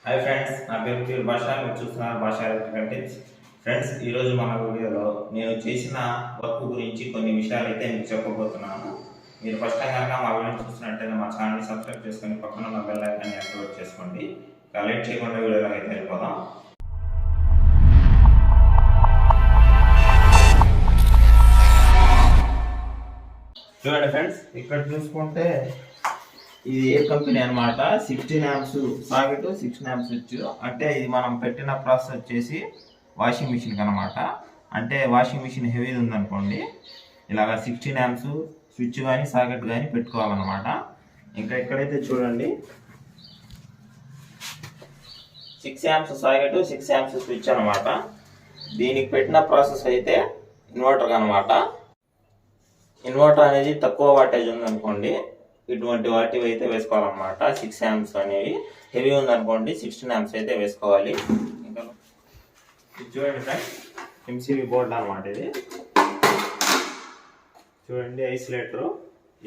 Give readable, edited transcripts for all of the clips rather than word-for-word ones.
Hi friends, నా పేరు pure భాష. మీరు చూస్తున్నారు భాష ఎలక్ట్రికల్ టిప్స్. ఫ్రెండ్స్, ఈరోజు మన వీడియోలో నేను చేసిన వర్క్ గురించి కొన్ని విషయాలు అయితే మీకు చెప్పబోతున్నాను. మీరు ఫస్ట్ టైం కనుక మా వీడియో చూస్తున్నట్టయితే మా ఛానల్ని సబ్స్క్రైబ్ చేసుకొని పక్కన ఉన్న బెల్ ఐకాన్ని యాక్టివేట్ చేసుకోండి. ఇక లేట్ చేయకుండా వీడియోలో అయితే వెళ్ళిపోదాం. చూడండి ఫ్రెండ్స్, ఇక్కడ చూసుకుంటే ఇది ఏ కంపెనీ అనమాట, 16 amps సాకెట్, 16 amps స్విచ్. అంటే ఇది మనం పెట్టిన ప్రాసెస్ వచ్చేసి వాషింగ్ మిషన్కి అనమాట. అంటే వాషింగ్ మిషన్ హెవీ ఉందనుకోండి, ఇలాగా 16 amps స్విచ్ కానీ సాకెట్ కానీ పెట్టుకోవాలన్నమాట. ఇంకా ఇక్కడైతే చూడండి 6 amps సాకెట్, 6 amps స్విచ్ అనమాట. దీనికి పెట్టిన ప్రాసెస్ అయితే ఇన్వర్టర్ అనమాట. ఇన్వర్టర్ అనేది తక్కువ వాటేజ్ ఉందనుకోండి, ఇటువంటి వాటివి అయితే వేసుకోవాలన్నమాట. 6 amps అనేవి. హెవీ ఉందనుకోండి 16 amps అయితే వేసుకోవాలి. ఇంకా చూడండి ఫ్రెండ్స్, ఎంసీబీ బోర్డు అనమాట ఇది. చూడండి ఐసోలేటరు,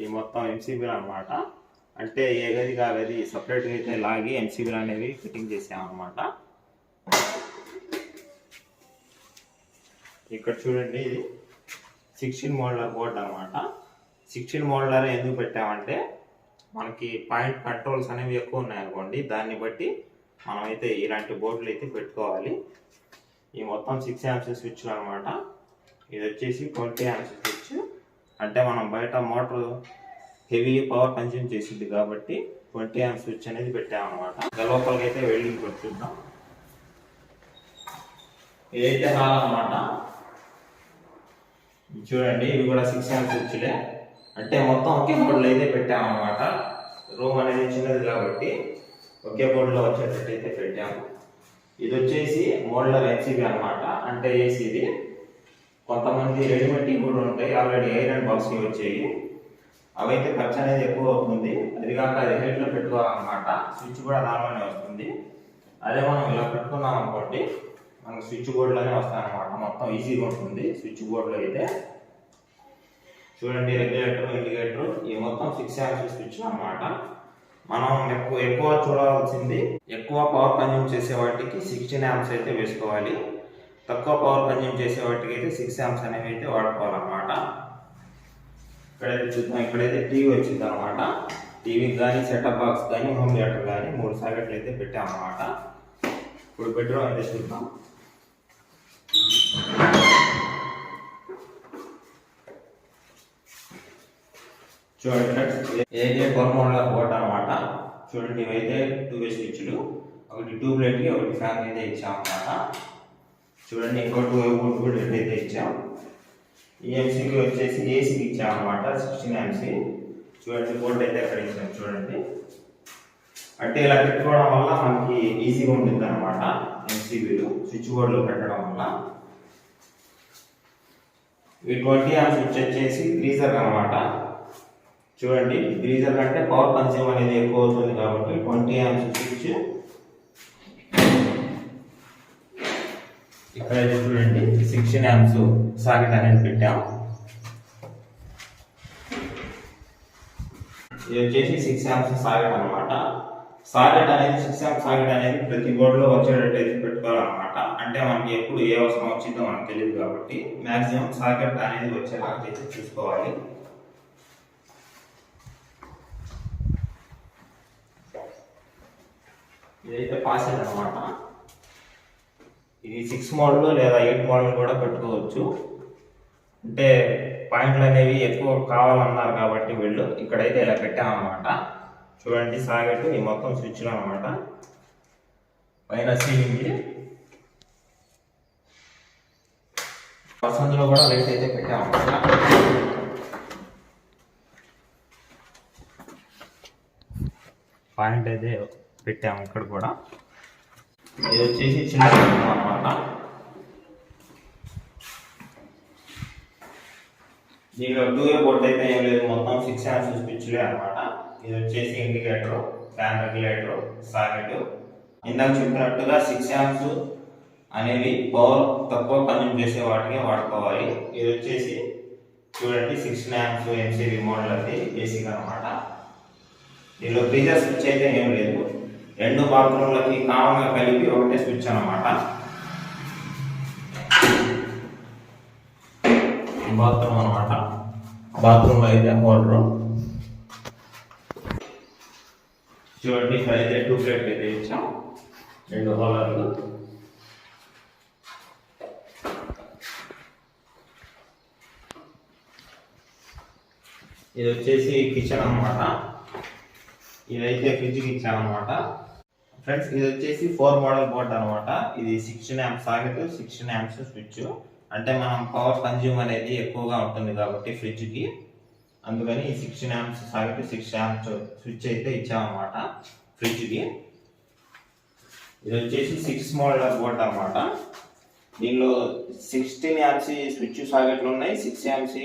ఈ మొత్తం ఎంసీబీలు అనమాట. అంటే ఏ గది ఆ గది సపరేట్గా అయితే లాగి ఎంసీబీలు అనేవి ఫిట్టింగ్ చేసామన్నమాట. ఇక్కడ చూడండి, ఇది 16 మోడలర్ బోర్డు అనమాట. 16 మోడలర్ ఎందుకు పెట్టామంటే, మనకి పాయింట్ కంట్రోల్స్ అనేవి ఎక్కువ ఉన్నాయనుకోండి, దాన్ని బట్టి మనమైతే ఇలాంటి బోర్డులు అయితే పెట్టుకోవాలి. ఈ మొత్తం 6 amps స్విచ్లు అనమాట. ఇది వచ్చేసి 20 amps స్విచ్. అంటే మనం బయట మోటార్ హెవీ పవర్ కన్జ్యూమ్ చేసింది కాబట్టి 20 amps స్విచ్ అనేది పెట్టామన్నమాట. లోపలికి అయితే వెల్డింగ్ చూద్దాం. ఇదైతే హాల్ అనమాట. చూడండి, ఇవి కూడా 6 amps స్విచ్లే. అంటే మొత్తం ఒకే బోర్డులో అయితే పెట్టామన్నమాట. రూమ్ అనేది చిన్నది కాబట్టి ఒకే బోర్డులో వచ్చేటట్టు అయితే పెట్టాము. ఇది వచ్చేసి మోడలర్ ఎంసీబీ అనమాట. అంటే ఏసీది. కొంతమంది రెడీమేడ్ కూడా ఉంటాయి, ఆల్రెడీ ఐరన్ బాక్స్ వచ్చాయి. అవైతే ఖర్చు అనేది ఎక్కువ అవుతుంది. అది కాక అది హైట్లో పెట్టుకోవాలన్నమాట. స్విచ్ కూడా దానిలోనే వస్తుంది. అదే మనం ఇలా పెట్టుకున్నాం అనుకోండి, మనకు స్విచ్ బోర్డులోనే వస్తాయి అనమాట. మొత్తం ఈజీగా ఉంటుంది స్విచ్ బోర్డులో అయితే. చూడండి, రెగ్యులేటర్, ఇండికేటర్, ఈ మొత్తం 6 amps స్విచ్ అనమాట. మనం ఎక్కువ చూడాల్సింది, ఎక్కువ పవర్ కన్జ్యూమ్ చేసే వాటికి 16 amps అయితే వేసుకోవాలి. తక్కువ పవర్ కన్జ్యూమ్ చేసే వాటికి అయితే 6 amps అనేవి అయితే వాడుకోవాలన్నమాట. ఇక్కడైతే చూద్దాం. ఇక్కడైతే టీవీ వచ్చింది అనమాట. టీవీకి కానీ, సెటప్ బాక్స్ కానీ, హోమ్ థియేటర్ కానీ 3 సాకెట్లు అయితే పెట్టామన్నమాట. ఇప్పుడు బెడ్రూమ్ అయితే చూద్దాం. చూడండి ఫ్రెండ్స్, ఏదైతే 12 మోడలర్ బోర్డు అనమాట. చూడండి, ఇవైతే 2-way స్విచ్లు. ఒకటి ట్యూబ్లైట్కి, ఒకటి ఫ్యాన్ అయితే ఇచ్చామన్నమాట. చూడండి, ఇంకో 2-way బోర్డు కూడా అయితే ఇచ్చాం. ఈ ఎంసీకి వచ్చేసి ఏసీకి ఇచ్చామన్నమాట, 16 amps. చూడండి, బోర్డు అయితే ఎక్కడ ఇచ్చాం చూడండి. అంటే ఇలా పెట్టుకోవడం వల్ల మనకి ఈజీగా ఉంటుంది అనమాట. ఎంసీబీలు స్విచ్ బోర్డులో పెట్టడం వల్ల. ఈ 20 amps స్విచ్ వచ్చేసి గ్రీజర్ అనమాట. చూడండి, గ్రీజర్ కంటే పవర్ కన్జ్యూమ్ అనేది ఎక్కువ అవుతుంది కాబట్టి 20 amps స్విచ్. ఇక్కడైతే చూడండి 16 amps సాకెట్ అనేది పెట్టాము. ఇది వచ్చేసి 6 amps సాకెట్ అనమాట. సాకెట్ అనేది 6 amps సాకెట్ అనేది ప్రతి బోర్డులో వచ్చేటట్టు అయితే పెట్టుకోవాలన్నమాట. అంటే మనకి ఎప్పుడు ఏ అవసరం వచ్చిందో మనకు తెలియదు కాబట్టి మ్యాక్సిమం సాకెట్ అనేది వచ్చేలాగా అయితే చూసుకోవాలి. ఇదైతే పాసెట్ అనమాట. ఇది 6 మోడల్ లేదా 8 మోడల్ కూడా పెట్టుకోవచ్చు. అంటే పాయింట్లు అనేవి ఎక్కువ కావాలన్నారు కాబట్టి వీళ్ళు ఇక్కడైతే ఇలా పెట్టామన్నమాట. చూడండి, సాకెట్, ఈ మొత్తం స్విచ్లు అనమాట. పైన సీలింగ్, వసంతలో కూడా లైట్ అయితే పెట్టామన్నమాట. పాయింట్ అయితే పెట్టాము ఇక్కడ కూడా. ఇది వచ్చేసి చిన్న అనమాట. దీనిలో 2-way బోర్డు అయితే ఏం లేదు, మొత్తం 6 amps స్విచ్లే అనమాట. ఇది వచ్చేసి ఇండికేటర్, ఫ్యాన్ రెగ్యులేటర్, సాకెట్. ఇందాక చెప్పినట్టుగా 6 amps అనేవి పవర్ తక్కువ కన్జ్యూమ్ చేసే వాటికి వాడుకోవాలి. ఇది వచ్చేసి చూడండి 16 amps ఎంసీబీ మోడల్ అది ఏసీగా అనమాట. దీనిలో గ్రీజర్ స్విచ్ అయితే ఏం లేదు. రెండు బాత్రూమ్లకి కామన్గా కలిపి ఒకటే స్విచ్ అన్నమాట. బాత్రూమ్ అనమాట. బాత్రూమ్ అయితే హోల్డర్ చూడండి. ఇక్కడ అయితే 2 ప్లేట్లు అయితే ఇచ్చాం, 2 హోల్డర్లు. ఇది వచ్చేసి కిచెన్ అనమాట. ఇదైతే ఫ్రిడ్జ్కి ఇచ్చామన్నమాట. ఫ్రెండ్స్ ఇది వచ్చేసి 4 మోడల్ బోర్డ్ అనమాట. ఇది 16 amps సాకెట్, 16 amps స్విచ్. అంటే మనం పవర్ కన్జ్యూమ్ అనేది ఎక్కువగా ఉంటుంది కాబట్టి ఫ్రిడ్జ్కి, అందుకని 16 amps సాకెట్, 6 amps స్విచ్ అయితే ఇచ్చామన్నమాట ఫ్రిడ్జ్కి. ఇది వచ్చేసి 6 మోడల్ బోర్డ్ అనమాట. దీనిలో 16 amps స్విచ్ సాకెట్లు ఉన్నాయి, 6 amps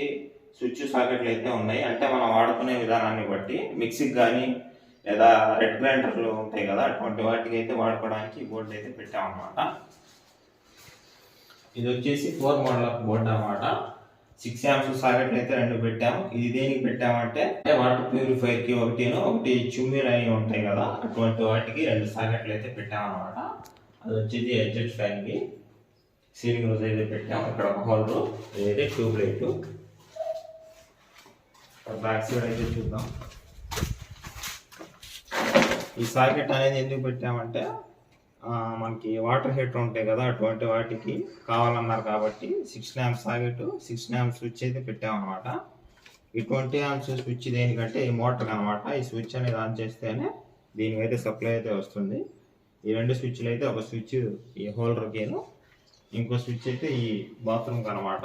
స్విచ్ సాకెట్లు అయితే ఉన్నాయి. అంటే మనం వాడుకునే విధానాన్ని బట్టి మిక్సీకి కానీ లేదా రెడ్ గ్రైండర్లు ఉంటాయి కదా, అటువంటి వాటికి అయితే వాడుకోవడానికి ఈ బోర్డు అయితే పెట్టామన్నమాట. ఇది వచ్చేసి 4 మోడల్ బోర్డు అనమాట. 6 amps సాకెట్లు అయితే 2 పెట్టాము. ఇది దేనికి పెట్టామంటే వాటర్ ప్యూరిఫైర్కి ఒకటి చుమ్మీలు అని ఉంటాయి కదా, అటువంటి వాటికి 2 సాకెట్లు అయితే పెట్టామన్నమాట. అది వచ్చేసి ఎడ్జెట్ ఫ్యాన్కి సీలింగ్ రోజు అయితే పెట్టాము. ఇక్కడ ఒక హోల్డర్, ఇదైతే ట్యూబ్ లైట్. బ్యాక్ సైడ్ అయితే చూద్దాం. ఈ సాకెట్ అనేది ఎందుకు పెట్టామంటే మనకి వాటర్ హీటర్ ఉంటాయి కదా, అటువంటి వాటికి కావాలన్నారు కాబట్టి 16 amps సాకెట్, 16 amps స్విచ్ అయితే పెట్టామన్నమాట. ఈ 20 amps స్విచ్ దేనికంటే ఈ మోటార్ అనమాట. ఈ స్విచ్ అనేది ఆన్ చేస్తేనే దీనికైతే సప్లై అయితే వస్తుంది. ఈ 2 స్విచ్లు అయితే, ఒక స్విచ్ ఈ హోల్డర్కి, ఇంకో స్విచ్ అయితే ఈ బాత్రూమ్కి అనమాట.